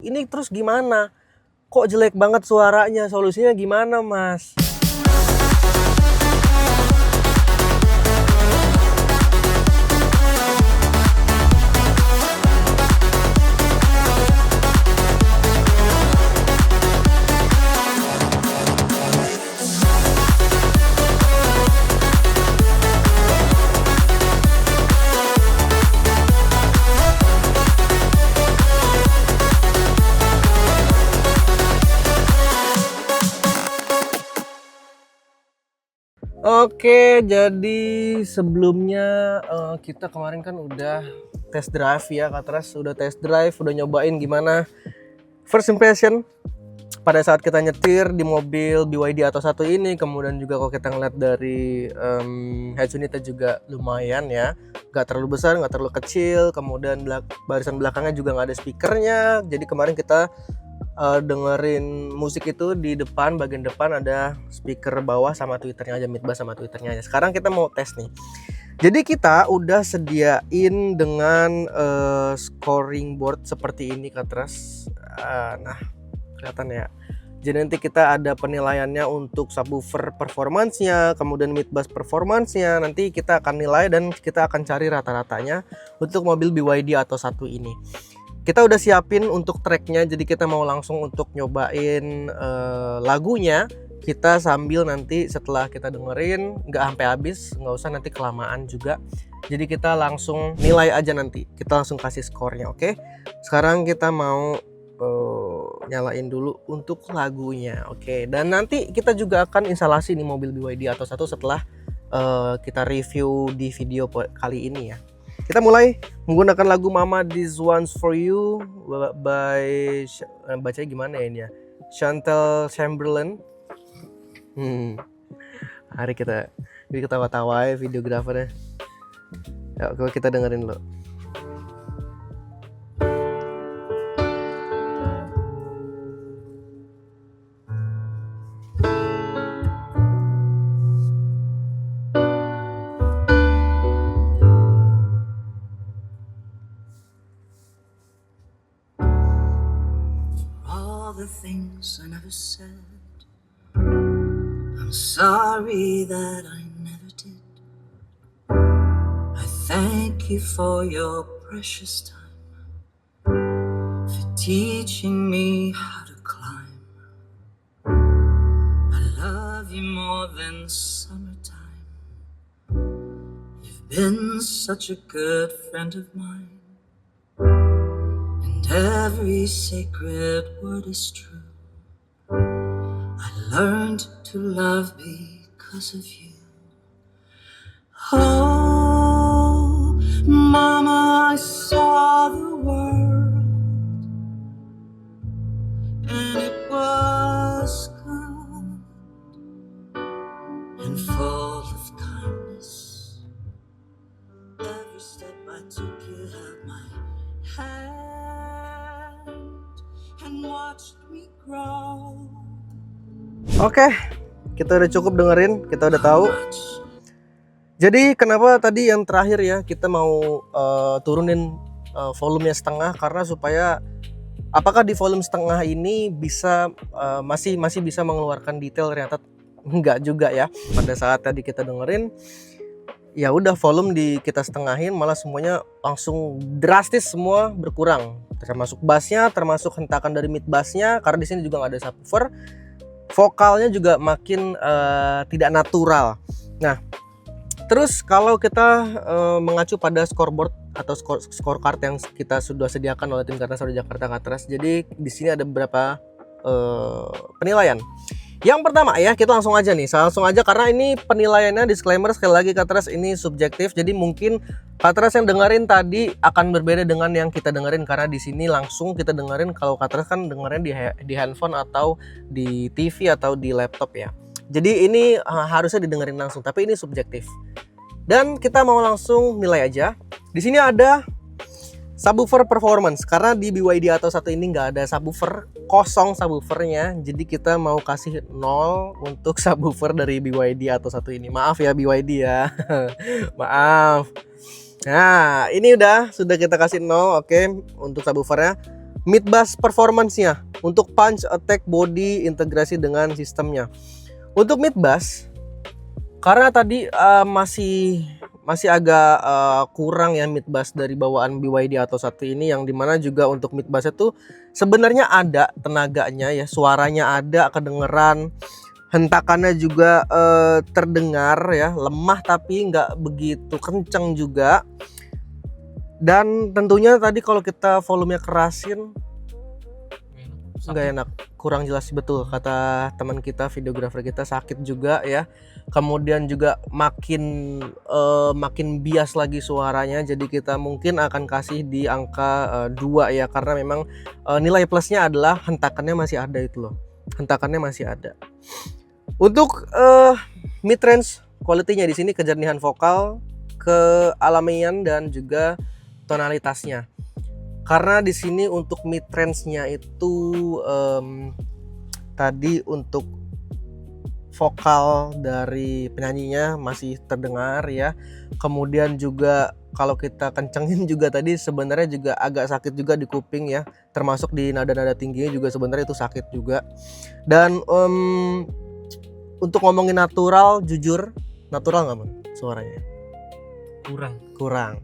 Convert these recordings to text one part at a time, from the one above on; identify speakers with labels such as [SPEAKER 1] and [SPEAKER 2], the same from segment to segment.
[SPEAKER 1] ini terus gimana? Kok jelek banget suaranya, solusinya gimana mas? Oke, jadi sebelumnya kita kemarin kan udah test drive ya, Katras udah test drive, udah nyobain gimana first impression pada saat kita nyetir di mobil BYD Atto 1 ini. Kemudian juga kalau kita ngeliat dari head unitnya juga lumayan ya, nggak terlalu besar, nggak terlalu kecil. Kemudian barisan belakangnya juga nggak ada speakernya. Jadi kemarin kita dengerin musik itu di depan, bagian depan ada speaker bawah sama tweeternya aja, mid bass sama tweeternya aja. Sekarang kita mau tes nih. Jadi kita udah sediain dengan scoring board seperti ini, Katras. Nah, kelihatan ya. Jadi nanti kita ada penilaiannya untuk subwoofer performance-nya, kemudian mid bass performance-nya. Nanti kita akan nilai dan kita akan cari rata-ratanya untuk mobil BYD Atto 1 ini. Kita udah siapin untuk tracknya, jadi kita mau langsung untuk nyobain lagunya. Kita sambil nanti setelah kita dengerin, nggak sampai habis, nggak usah nanti kelamaan juga. Jadi kita langsung nilai aja nanti, kita langsung kasih skornya, oke? Sekarang kita mau nyalain dulu untuk lagunya, oke? Dan nanti kita juga akan instalasi nih mobil BYD Atto 1 setelah kita review di video kali ini ya. Kita mulai menggunakan lagu Mama This One's For You by bacanya gimana ya ini ya, Chantal Chamberlain. Hari kita ketawa-tawa ya videografernya. Ya, kalau kita dengerin dulu.
[SPEAKER 2] The things I never said, I'm sorry that I never did. I thank you for your precious time, for teaching me how to climb. I love you more than summertime. You've been such a good friend of mine. Every sacred word is true. I learned to love because of you. Oh, Mama, I saw the world, and it was good and full of kindness. Every step I took, you held my hand.
[SPEAKER 1] Oke, kita udah cukup dengerin, kita udah tahu. Jadi kenapa tadi yang terakhir ya kita mau turunin volumenya setengah, karena supaya apakah di volume setengah ini bisa masih bisa mengeluarkan detail, ternyata enggak juga ya. Pada saat tadi kita dengerin, ya udah volume kita setengahin, malah semuanya langsung drastis semua berkurang, termasuk bassnya, termasuk hentakan dari mid bassnya, karena di sini juga nggak ada subwoofer. Vokalnya juga makin tidak natural. Nah, terus kalau kita mengacu pada scoreboard atau scorecard yang kita sudah sediakan oleh tim Kartasauda Jakarta Katras, jadi di sini ada beberapa penilaian. Yang pertama ya, kita langsung aja karena ini penilaiannya, disclaimer sekali lagi, Katras ini subjektif. Jadi mungkin Katras yang dengerin tadi akan berbeda dengan yang kita dengerin, karena di sini langsung kita dengerin. Kalau Katras kan dengerin di handphone atau di TV atau di laptop ya. Jadi ini harusnya didengerin langsung, tapi ini subjektif. Dan kita mau langsung nilai aja. Di sini ada subwoofer performance, karena di BYD Atto 1 ini nggak ada subwoofer, kosong subwoofernya. Jadi kita mau kasih 0 untuk subwoofer dari BYD Atto 1 ini. Maaf ya BYD ya. Maaf. Nah, ini sudah kita kasih 0, oke, untuk subwoofernya. mid bass performance-nya untuk punch, attack, body, integrasi dengan sistemnya. Untuk mid bass, karena tadi masih agak kurang ya mid bass dari bawaan BYD atau satu ini, yang dimana juga untuk mid bass itu sebenarnya ada tenaganya ya, suaranya ada, kedengeran, hentakannya juga terdengar ya, lemah tapi nggak begitu kenceng juga. Dan tentunya tadi kalau kita volumenya kerasin nggak enak, kurang jelas, betul kata teman kita, videografer kita, sakit juga ya. Kemudian juga makin bias lagi suaranya, jadi kita mungkin akan kasih di angka 2 ya, karena memang nilai plusnya adalah hentakannya masih ada itu loh, hentakannya masih ada. Untuk mid range quality-nya di sini kejernihan vokal, kealamian dan juga tonalitasnya. Karena di sini untuk mid range-nya itu tadi untuk vokal dari penyanyinya masih terdengar ya. Kemudian juga kalau kita kencengin juga tadi sebenarnya juga agak sakit juga di kuping ya. Termasuk di nada-nada tingginya juga sebenarnya itu sakit juga. Dan untuk ngomongin natural, jujur natural nggak Man suaranya? Kurang.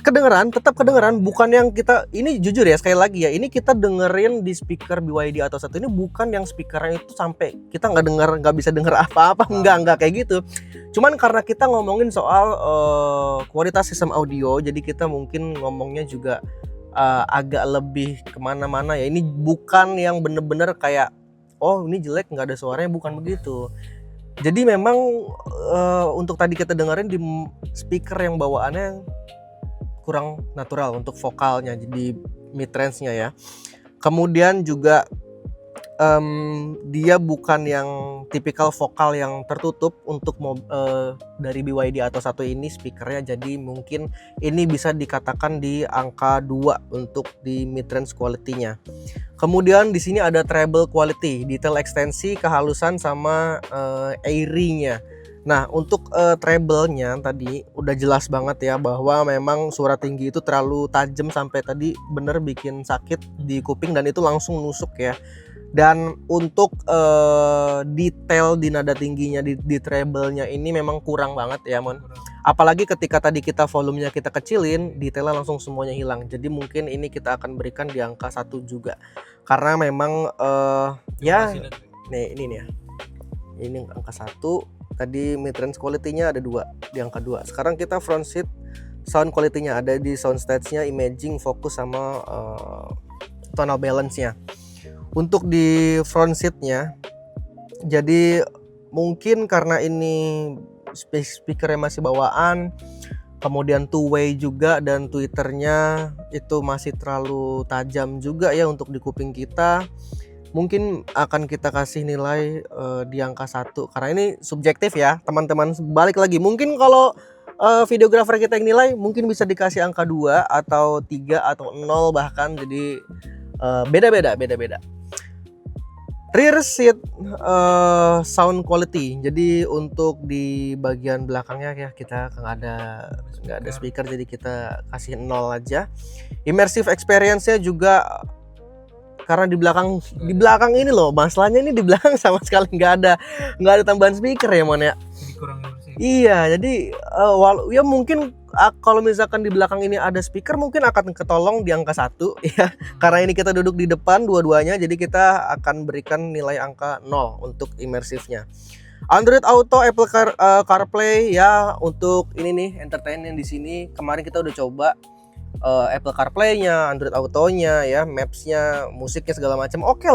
[SPEAKER 1] Kedengeran, tetap kedengeran, bukan yang kita ini, jujur ya sekali lagi ya, ini kita dengerin di speaker BYD atau satu ini bukan yang speakernya itu sampai kita nggak bisa denger apa-apa, nggak kayak gitu. Cuman karena kita ngomongin soal kualitas sistem audio, jadi kita mungkin ngomongnya juga agak lebih kemana-mana ya. Ini bukan yang bener-bener kayak oh ini jelek nggak ada suaranya, bukan begitu. Jadi memang untuk tadi kita dengerin di speaker yang bawaannya kurang natural untuk vokalnya, jadi mid range-nya ya. Kemudian juga dia bukan yang tipikal vokal yang tertutup untuk dari BYD atau satu ini speakernya, jadi mungkin ini bisa dikatakan di angka 2 untuk di mid range quality-nya. Kemudian di sini ada treble quality, detail ekstensi, kehalusan sama airy-nya. Nah untuk treble-nya tadi udah jelas banget ya bahwa memang suara tinggi itu terlalu tajam sampai tadi bener bikin sakit di kuping dan itu langsung nusuk ya. Dan untuk detail di nada tingginya di treble-nya ini memang kurang banget ya Mon. Apalagi ketika tadi kita volumenya kita kecilin, detailnya langsung semuanya hilang. Jadi mungkin ini kita akan berikan di angka 1 juga. Karena memang ya nih ini nih ya. Ini angka 1. Tadi mid range quality-nya ada 2, di angka 2. Sekarang kita front seat sound quality-nya ada di sound stage-nya, imaging, fokus sama tonal balance-nya. Untuk di front seat-nya, jadi mungkin karena ini speaker-nya masih bawaan, kemudian two way juga, dan tweeternya itu masih terlalu tajam juga ya untuk di kuping kita. Mungkin akan kita kasih nilai di angka 1 karena ini subjektif ya teman-teman. Balik lagi, mungkin kalau videografer kita yang nilai mungkin bisa dikasih angka 2 atau 3 atau 0 bahkan, jadi beda-beda. Rear seat sound quality, jadi untuk di bagian belakangnya ya kita nggak ada speaker, jadi kita kasih 0 aja. Immersive experience-nya juga karena di belakang ini loh masalahnya, ini di belakang sama sekali nggak ada tambahan speaker ya Mon ya.
[SPEAKER 3] Jadi kurang immersif.
[SPEAKER 1] Iya, jadi ya mungkin kalau misalkan di belakang ini ada speaker mungkin akan ketolong di angka 1 ya. Karena ini kita duduk di depan dua-duanya, jadi kita akan berikan nilai angka 0 untuk imersifnya. Android Auto, Apple CarPlay ya, untuk ini nih entertainment di sini kemarin kita udah coba. Apple CarPlay-nya, Android Auto-nya ya, Maps-nya, musiknya segala macam. Oke.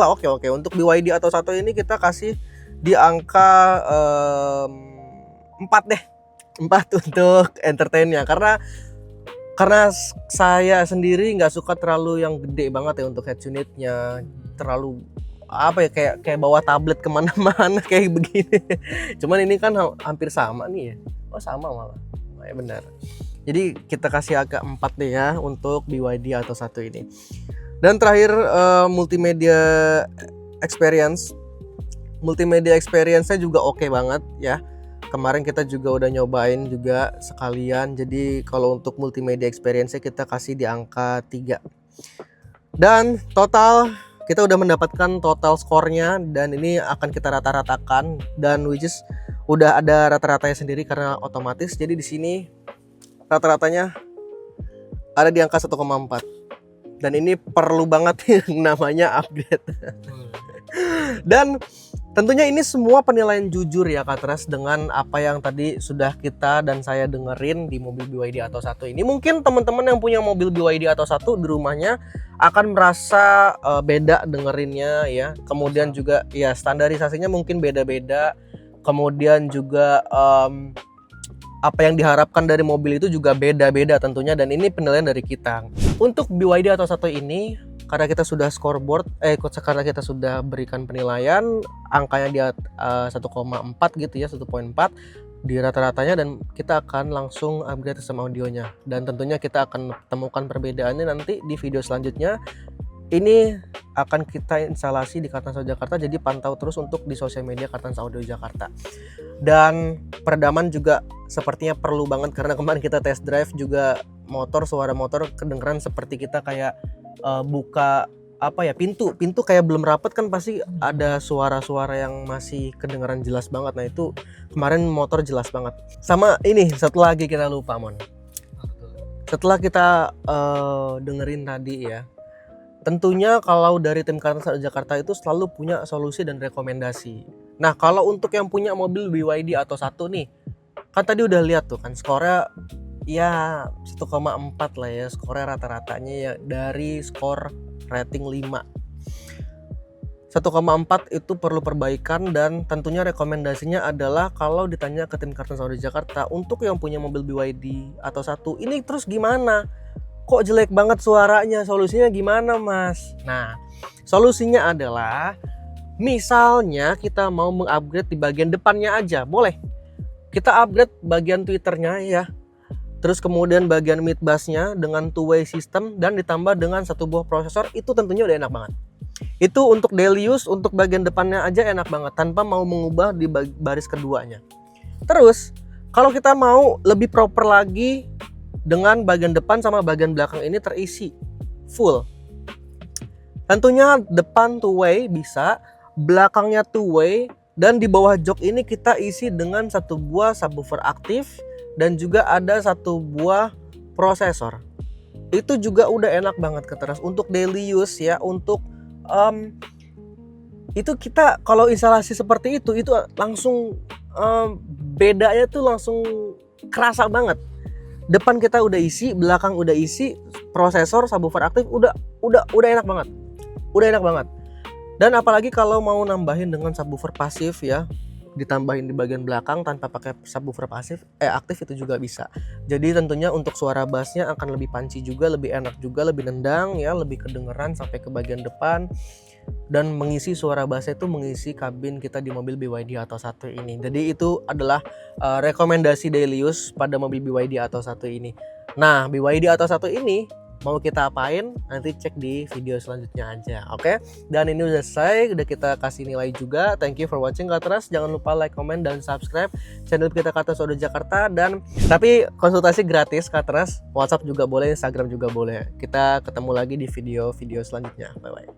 [SPEAKER 1] Untuk BYD atau satu ini kita kasih di angka 4 deh. 4 untuk entertain-nya, karena saya sendiri nggak suka terlalu yang gede banget ya untuk head unit-nya, terlalu apa ya, kayak bawa tablet kemana-mana kayak begini. Cuman ini kan hampir sama nih ya. Oh sama malah, ya benar. Jadi kita kasih agak 4 deh ya untuk BYD atau satu ini. Dan terakhir multimedia experience. Multimedia experience-nya juga oke banget ya. Kemarin kita juga udah nyobain juga sekalian. Jadi kalau untuk multimedia experience-nya kita kasih di angka 3. Dan total kita udah mendapatkan total skornya, dan ini akan kita rata-ratakan, dan which is udah ada rata-ratanya sendiri karena otomatis. Jadi di sini rata-ratanya ada di angka 1,4. Dan ini perlu banget yang namanya upgrade. Dan tentunya ini semua penilaian jujur ya Katras, dengan apa yang tadi sudah kita dan saya dengerin di mobil BYD Atto 1 ini. Mungkin teman-teman yang punya mobil BYD Atto 1 di rumahnya akan merasa beda dengerinnya ya. Kemudian juga ya standarisasinya mungkin beda-beda. Kemudian juga apa yang diharapkan dari mobil itu juga beda-beda tentunya, dan ini penilaian dari kita. Untuk BYD Atto 1 ini, karena kita sudah scoreboard, karena kita sudah berikan penilaian, angkanya di 1,4 gitu ya, 1,4 di rata-ratanya, dan kita akan langsung upgrade sistem audionya. Dan tentunya kita akan temukan perbedaannya nanti di video selanjutnya. Ini akan kita instalasi di Kartans Audio Jakarta, jadi pantau terus untuk di sosial media Kartans Audio Jakarta. Dan peredaman juga sepertinya perlu banget, karena kemarin kita test drive juga suara motor kedengeran seperti kita kayak buka pintu kayak belum rapet kan, pasti ada suara-suara yang masih kedengeran jelas banget. Nah itu kemarin motor jelas banget. Sama ini satu lagi kita lupa Mon, setelah kita dengerin tadi ya, tentunya kalau dari tim Kartans Audio Jakarta itu selalu punya solusi dan rekomendasi. Nah kalau untuk yang punya mobil BYD Atto 1 nih, kan tadi udah lihat tuh kan skornya ya 1,4 lah ya, skornya rata-ratanya ya dari skor rating 5. 1,4 itu perlu perbaikan, dan tentunya rekomendasinya adalah kalau ditanya ke tim Kartans Audio Jakarta untuk yang punya mobil BYD Atto 1 ini terus gimana? Kok jelek banget suaranya, solusinya gimana Mas? Nah solusinya adalah misalnya kita mau mengupgrade di bagian depannya aja, boleh. Kita upgrade bagian tweeternya ya, terus kemudian bagian mid bassnya dengan two-way system, dan ditambah dengan satu buah prosesor, itu tentunya udah enak banget. Itu untuk daily use, untuk bagian depannya aja enak banget tanpa mau mengubah di baris keduanya. Terus kalau kita mau lebih proper lagi, dengan bagian depan sama bagian belakang ini terisi full, tentunya depan two-way bisa, belakangnya two-way, dan di bawah jok ini kita isi dengan satu buah subwoofer aktif dan juga ada satu buah prosesor. Itu juga udah enak banget Katras untuk daily use ya. Untuk itu kita kalau instalasi seperti itu langsung bedanya tuh langsung kerasa banget. Depan kita udah isi, belakang udah isi, prosesor, subwoofer aktif, udah enak banget. Udah enak banget. Dan apalagi kalau mau nambahin dengan subwoofer pasif ya, ditambahin di bagian belakang tanpa pakai subwoofer aktif itu juga bisa. Jadi tentunya untuk suara bassnya akan lebih punchy juga, lebih enak juga, lebih nendang ya, lebih kedengeran sampai ke bagian depan. Dan mengisi suara bassnya itu mengisi kabin kita di mobil BYD Atto 1 ini. Jadi itu adalah rekomendasi daily use pada mobil BYD Atto 1 ini. Nah BYD Atto 1 ini mau kita apain nanti cek di video selanjutnya aja, oke? Dan ini udah selesai, udah kita kasih nilai juga. Thank you for watching Katras. Jangan lupa like, comment, dan subscribe channel kita Kartans Audio Jakarta. Dan tapi konsultasi gratis Katras, WhatsApp juga boleh, Instagram juga boleh. Kita ketemu lagi di video selanjutnya. Bye bye.